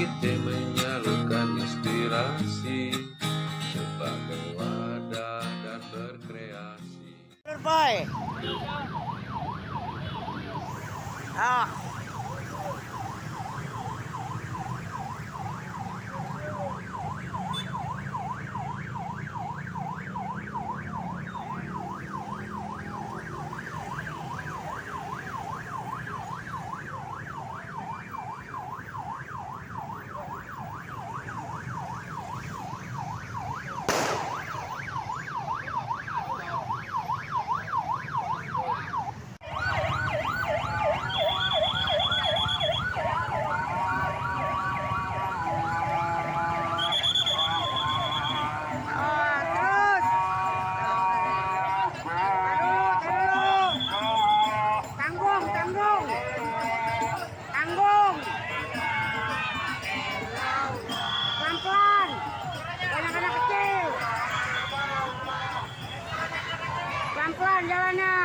kita menyalurkan inspirasi sebagai wadah dan berkreasi. Boy. Ah. Pelan-pelan jalannya,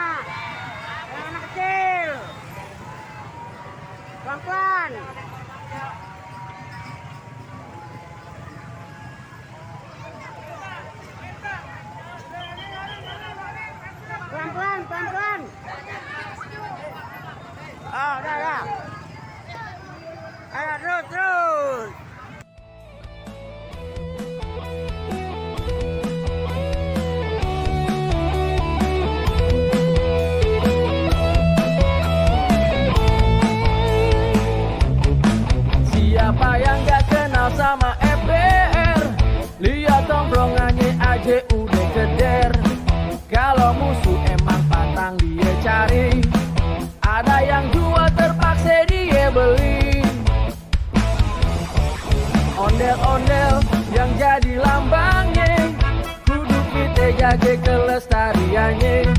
anak kecil, pelan-pelan. Pelan-pelan, pelan-pelan. Oh, udah. Ayo, terus. Siapa yang gak kenal sama FBR? Lihat tongkrongannya aja udah keder. Kalau musuh emang patang dia cari, ada yang jual terpaksa dia beli. Ondel-ondel yang jadi lambangnya, kudu kita jaga kelestariannya.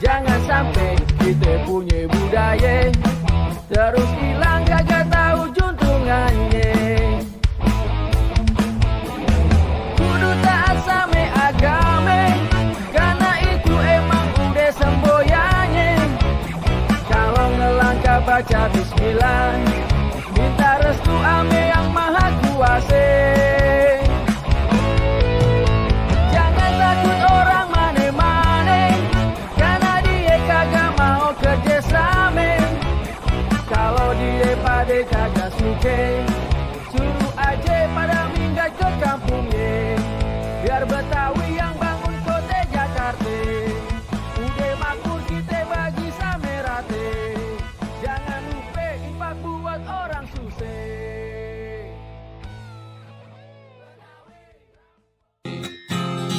Jangan sampai kita punya budaya terus hilang gak tahu juntungannya. Kudu taat sama agama, karena itu emang udah semboyannya. Kalau ngelangkah baca bismillah, minta restu ame yang maha kuasa. Jangan takut orang mane-mane, karena dia kagak mau kerjasama. Kalau dia pada kagak suka, suruh aja pada minggat ke kampungnya. Biar Betawi yang bangun kota Jakarta, udah makmur kita bagi sama rata. Jangan lupa infak buat orang susah.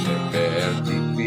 DPR TV